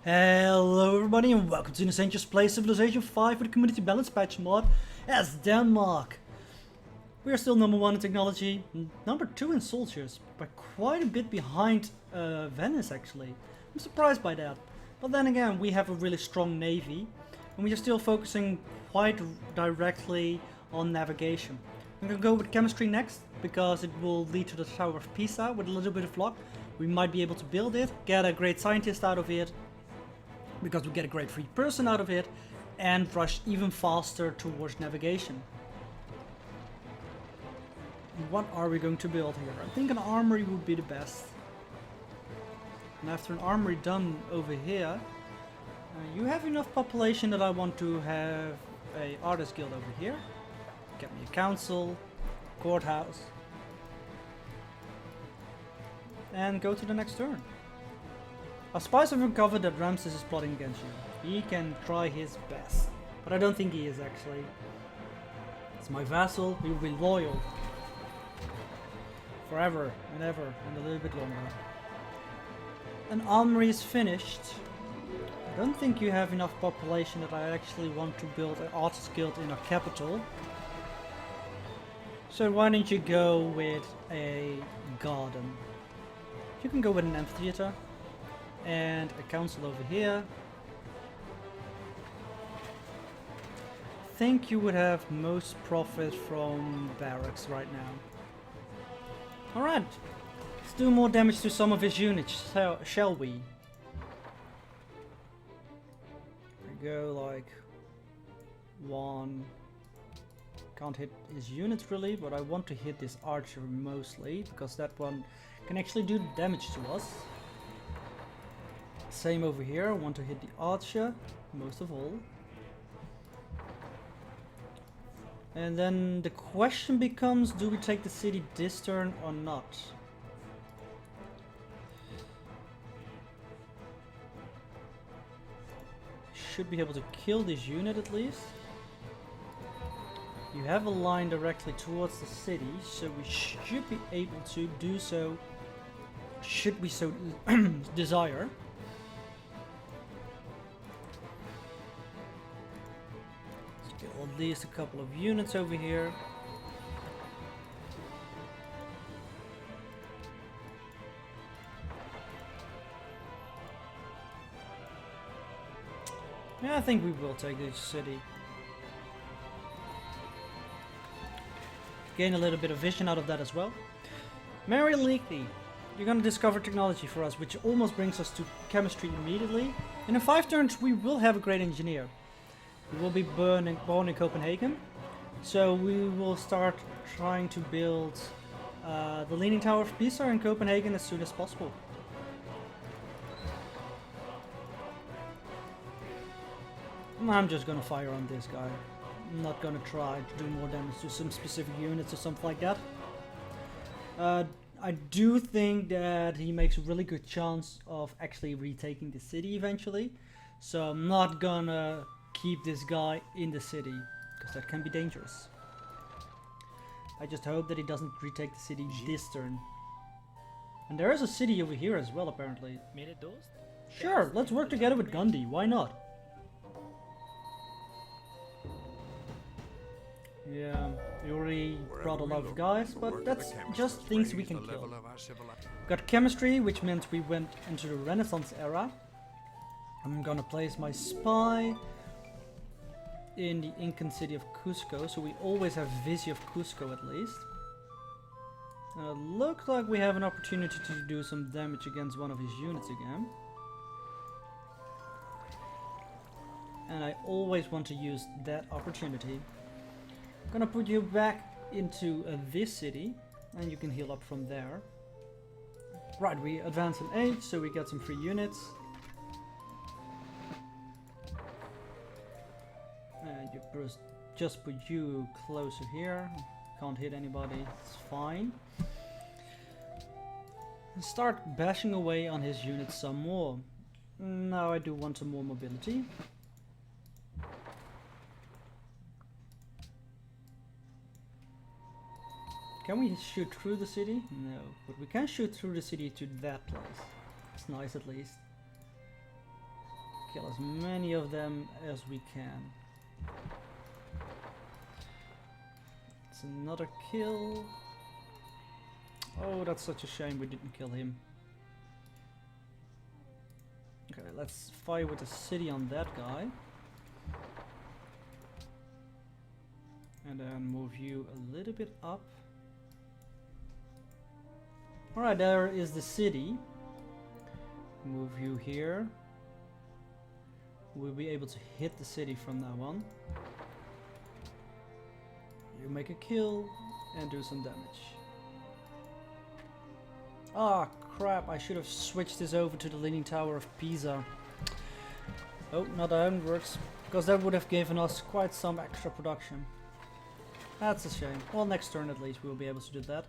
Hello everybody and welcome to Essentials Play Civilization 5 with the Community Balance Patch mod as Denmark. We are still number 1 in technology, number 2 in soldiers, but quite a bit behind Venice actually. I'm surprised by that. But then again, we have a really strong navy and we are still focusing quite directly on navigation. I'm gonna go with chemistry next because it will lead to the Tower of Pisa with a little bit of luck. We might be able to build it, get a great scientist out of it, because we get a great free person out of it, and rush even faster towards navigation. What are we going to build here? I think an armory would be the best. And after an armory done over here, you have enough population that I want to have a artist guild over here. Get me a council, courthouse, and go to the next turn. Our spies have uncovered that Ramses is plotting against you. He can try his best, but I don't think he is actually. It's my vassal, he will be loyal. Forever and ever and a little bit longer. An armory is finished. I don't think you have enough population that I actually want to build an artist guild in our capital. So why don't you go with a garden? You can go with an amphitheater. And a council over here. I think you would have most profit from barracks right now. Alright, let's do more damage to some of his units, shall we? We go like one. Can't hit his units really, but I want to hit this archer mostly because that one can actually do damage to us. Same over here, I want to hit the archer, most of all. And then the question becomes, do we take the city this turn or not? Should be able to kill this unit at least. You have a line directly towards the city, so we should be able to do so, should we so desire. At least a couple of units over here. Yeah, I think we will take this city. Gain a little bit of vision out of that as well. Mary Leakley, you're gonna discover technology for us, which almost brings us to chemistry immediately. And in 5 turns we will have a great engineer. We will be born in Copenhagen, so we will start trying to build the Leaning Tower of Pisa in Copenhagen as soon as possible. I'm just gonna fire on this guy. I'm not gonna try to do more damage to some specific units or something like that. I do think that he makes a really good chance of actually retaking the city eventually, so I'm not gonna keep this guy in the city, because that can be dangerous. I just hope that he doesn't retake the city this turn. And there is a city over here as well, apparently. Sure, let's work together with Gandhi, why not? Yeah, we already brought a lot of guys, but that's just things we can kill. Got chemistry, which meant we went into the Renaissance era. I'm gonna place my spy in the Incan city of Cusco, so we always have Vizi of Cusco at least. Looks like we have an opportunity to do some damage against one of his units again. And I always want to use that opportunity. I'm gonna put you back into this city, and you can heal up from there. Right, we advance in age, so we get some free units. And just put you closer here. Can't hit anybody, it's fine. And start bashing away on his units some more. Now I do want some more mobility. Can we shoot through the city? No, but we can shoot through the city to that place. It's nice at least. kill as many of them as we can. It's another kill. Oh, that's such a shame we didn't kill him. Okay, let's fire with the city on that guy. And then move you a little bit up. Alright, there is the city. Move you here. We'll be able to hit the city from now on. You make a kill and do some damage. Ah, crap, I should have switched this over to the Leaning Tower of Pisa. Oh, not how it works, because that would have given us quite some extra production. That's a shame. Well, next turn at least we'll be able to do that.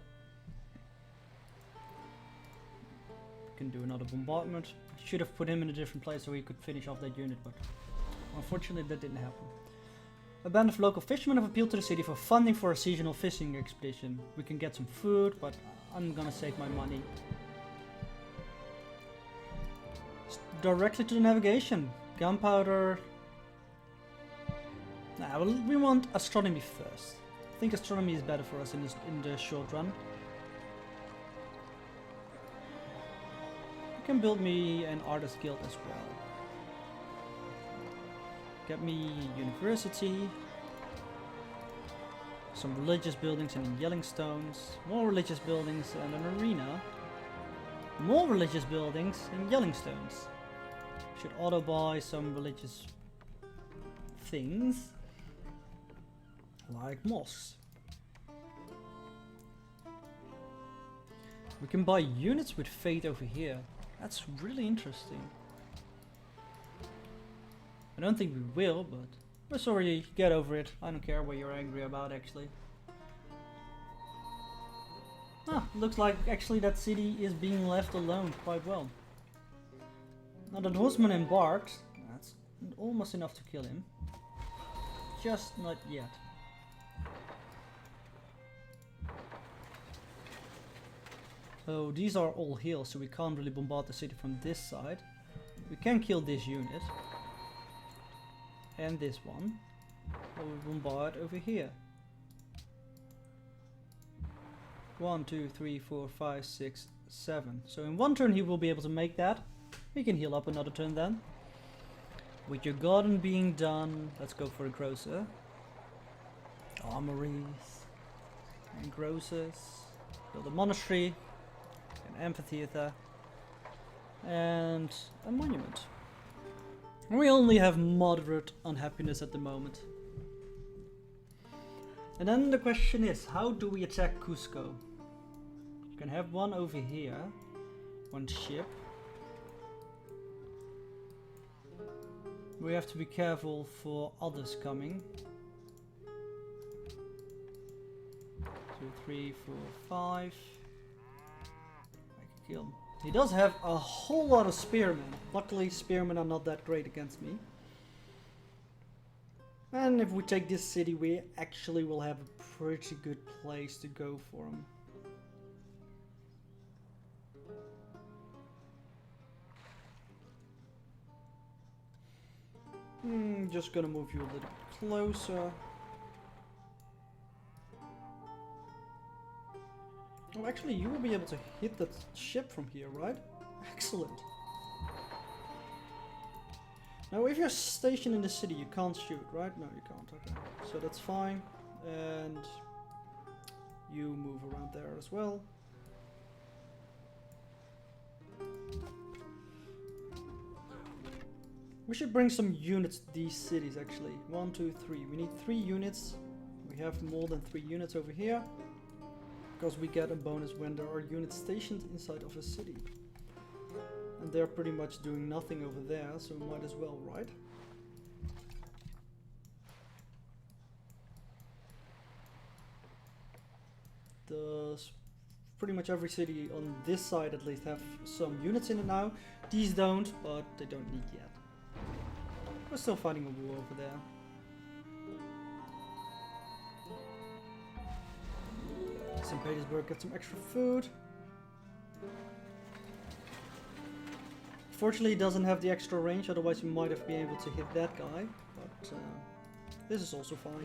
Can do another bombardment. Should have put him in a different place so he could finish off that unit, but unfortunately that didn't happen. A band of local fishermen have appealed to the city for funding for a seasonal fishing expedition. We can get some food, but I'm gonna save my money. Directly to the navigation. Gunpowder. Nah, well, we want astronomy first. I think astronomy is better for us in the short run. You can build me an artist guild as well. Get me university. Some religious buildings in Yellingstones. More religious buildings and an arena. More religious buildings in Yellingstones. Should auto buy some religious things. Like mosques. We can buy units with faith over here. That's really interesting. I don't think we will, but we're sorry, get over it. I don't care what you're angry about actually. Ah, looks like actually that city is being left alone quite well. Now that horseman embarked, that's almost enough to kill him. Just not yet. So these are all hills, so we can't really bombard the city from this side. We can kill this unit. And this one. Or we bombard over here. 1, 2, 3, 4, 5, 6, 7. So in one turn he will be able to make that. We can heal up another turn then. With your garden being done, let's go for a grocer. Armories. And grocers. Build a monastery. An amphitheater. And a monument. We only have moderate unhappiness at the moment. And then the question is, how do we attack Cusco? You can have one over here. One ship. We have to be careful for others coming. 2, 3, 4, 5. I can kill him. He does have a whole lot of spearmen. Luckily, spearmen are not that great against me. And if we take this city, we actually will have a pretty good place to go for him. Just gonna move you a little bit closer. Oh, actually, you will be able to hit that ship from here, right? Excellent. Now, if you're stationed in the city, you can't shoot, right? No, you can't. Okay, so that's fine. And you move around there as well. We should bring some units to these cities, actually. 1, 2, 3. We need 3 units. We have more than 3 units over here. Because we get a bonus when there are units stationed inside of a city. And they're pretty much doing nothing over there, so we might as well, right? Does pretty much every city on this side at least have some units in it now. These don't, but they don't need yet. We're still fighting a war over there. St. Petersburg, get some extra food. Unfortunately, he doesn't have the extra range, otherwise we might have been able to hit that guy, but this is also fine.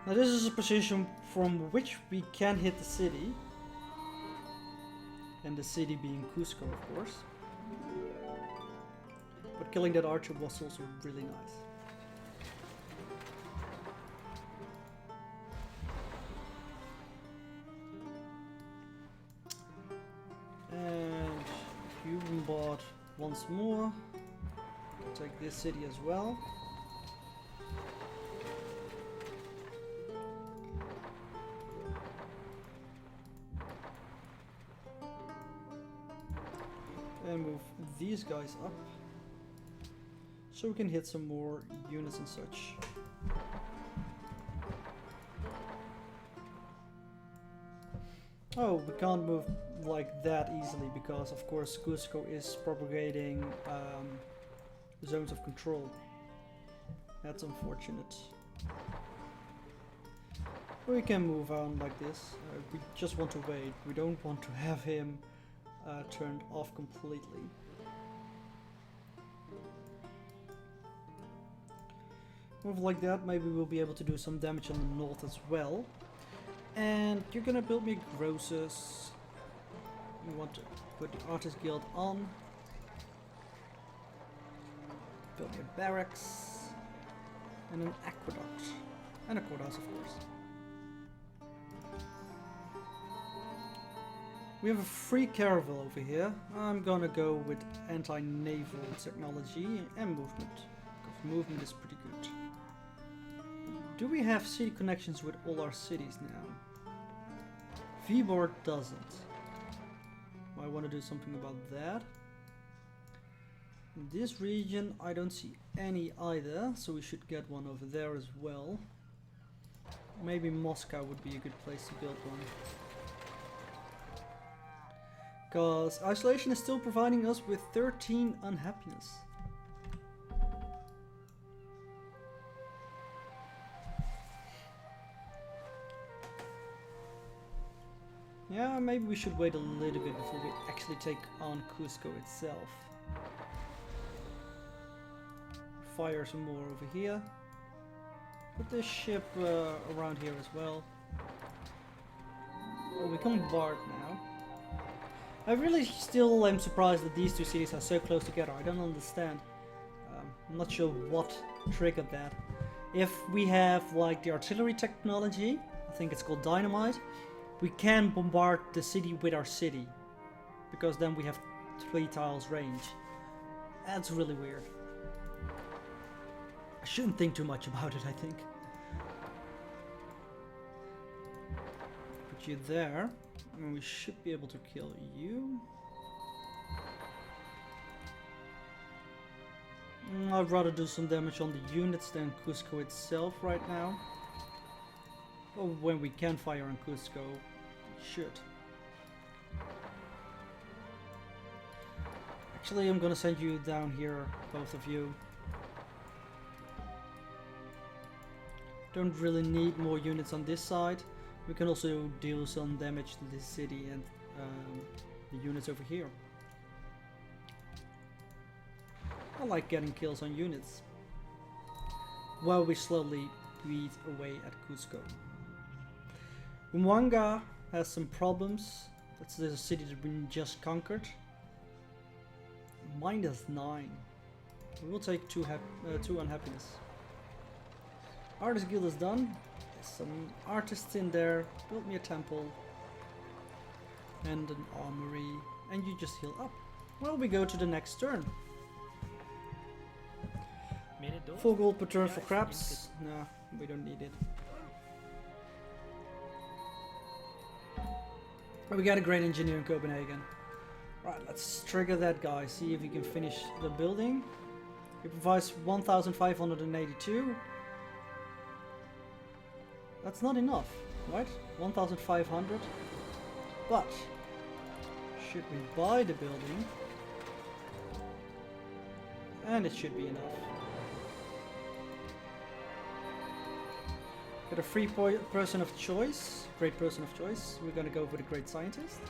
Now this is a position from which we can hit the city, and the city being Cusco, of course. But killing that archer was also really nice. And you bombard once more. Take this city as well. And move these guys up so we can hit some more units and such. Oh, we can't move like that easily because of course Cusco is propagating zones of control. That's unfortunate. We can move on like this. We just want to wait. We don't want to have him turned off completely. Move like that, maybe we'll be able to do some damage on the north as well. And you're gonna build me Grosses. You want to put the Artist Guild on. Build me a barracks. And an aqueduct. And a courthouse, of course. We have a free caravel over here. I'm gonna go with anti-naval technology and movement. Because movement is pretty good. Do we have city connections with all our cities now? Vibor doesn't. I want to do something about that. In this region I don't see any either, so we should get one over there as well. Maybe Moscow would be a good place to build one. Because isolation is still providing us with 13 unhappiness. Yeah, maybe we should wait a little bit before we actually take on Cusco itself. Fire some more over here. Put this ship around here as well. Oh, we can bombard now. I really still am surprised that these two cities are so close together. I don't understand. I'm not sure what triggered that. If we have like the artillery technology, I think it's called dynamite, we can bombard the city with our city. Because then we have 3 tiles range. That's really weird. I shouldn't think too much about it, I think. Put you there. And we should be able to kill you. I'd rather do some damage on the units than Cusco itself right now. Or when we can fire on Cusco, we should. Actually, I'm gonna send you down here, both of you. Don't really need more units on this side. We can also deal some damage to this city and the units over here. I like getting kills on units while we slowly beat away at Cusco. Umwanga has some problems. That's the city that we just conquered. -9. We will take 2 unhappiness. Artist Guild is done. Some artists in there. Build me a temple and an armory, and you just heal up. Well, we go to the next turn. 4 gold per turn for crabs. No, we don't need it. But we got a great engineer in Copenhagen. Right, let's trigger that guy. See if we can finish the building. He provides 1,582. That's not enough, right? 1,500. But should we buy the building? And it should be enough. Got a free person of choice. Great person of choice. We're gonna go for the great scientist.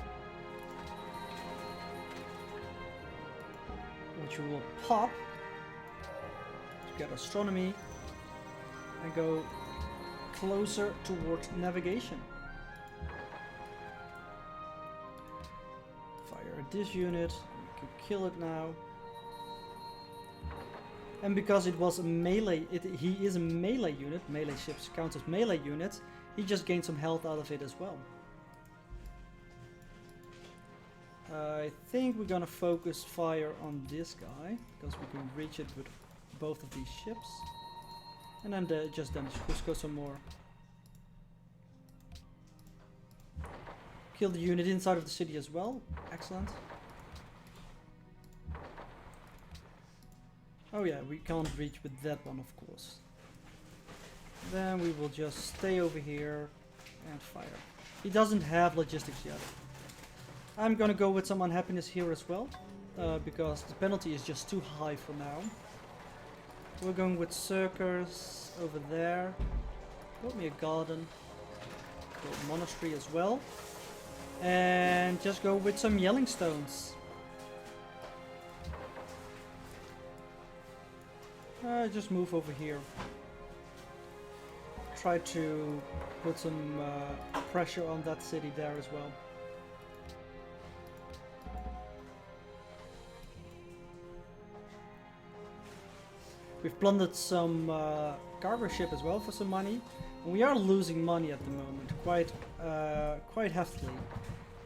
which we will pop to get astronomy and go closer towards navigation. Fire at this unit, we can kill it now. And because it was a melee, he is a melee unit, melee ships count as melee units, he just gained some health out of it as well. I think we're gonna focus fire on this guy, because we can reach it with both of these ships. And then just damage Cusco some more. Kill the unit inside of the city as well. Excellent. Oh yeah, we can't reach with that one, of course. Then we will just stay over here and fire. He doesn't have logistics yet. I'm gonna go with some unhappiness here as well, because the penalty is just too high for now. We're going with circus over there. Build me a garden. Build a monastery as well. And just go with some yelling stones. Just move over here. Try to put some pressure on that city there as well. We've plundered some cargo ship as well for some money. And we are losing money at the moment, quite heftily.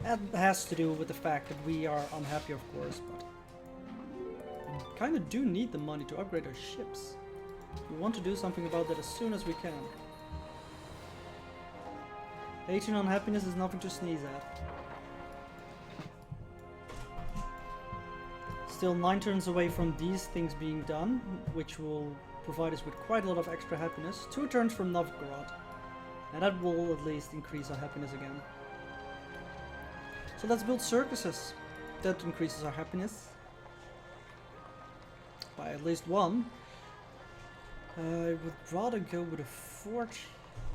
That has to do with the fact that we are unhappy, of course, but we kind of do need the money to upgrade our ships. We want to do something about that as soon as we can. 18 unhappiness is nothing to sneeze at. Still 9 turns away from these things being done, which will provide us with quite a lot of extra happiness. 2 turns from Novgorod, and that will at least increase our happiness again. So let's build circuses. That increases our happiness by at least 1. I would rather go with a fort.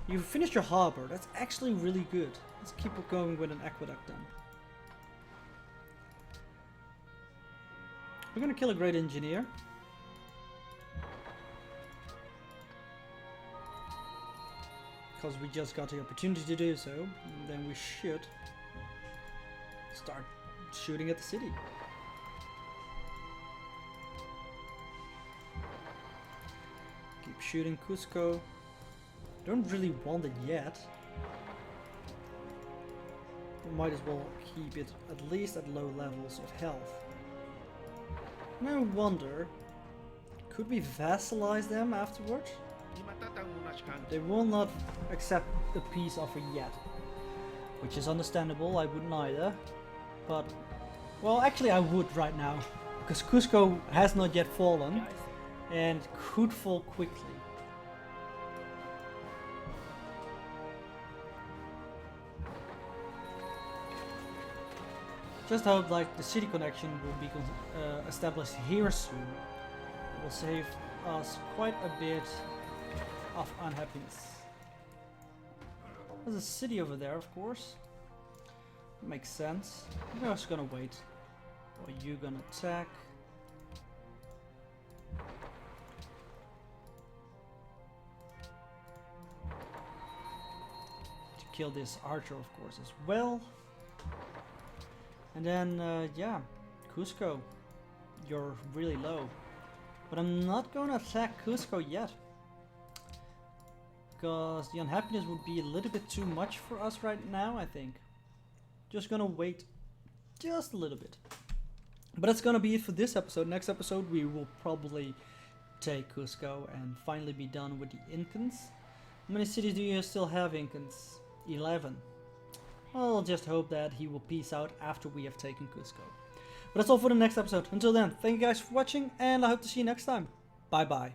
You finished your harbor. That's actually really good. Let's keep going with an aqueduct then. We're gonna kill a great engineer. Because we just got the opportunity to do so. And then we should start shooting at the city. Keep shooting Cusco. Don't really want it yet. We might as well keep it at least at low levels of health. And I wonder, could we vassalize them afterwards? They will not accept the peace offer yet, which is understandable. I wouldn't either, but well, actually I would right now, because Cusco has not yet fallen and could fall quickly. Just hope like the city connection will be established here soon. It will save us quite a bit of unhappiness. There's a city over there, of course. Makes sense. I'm just gonna wait. Or you gonna attack. To kill this archer, of course, as well. And then, yeah, Cusco, you're really low. But I'm not gonna attack Cusco yet. Because the unhappiness would be a little bit too much for us right now, I think. Just gonna wait just a little bit. But that's gonna be it for this episode. Next episode we will probably take Cusco and finally be done with the Incans. How many cities do you still have, Incans? 11. Well, I'll just hope that he will peace out after we have taken Cusco. But that's all for the next episode. Until then, thank you guys for watching, and I hope to see you next time. Bye bye.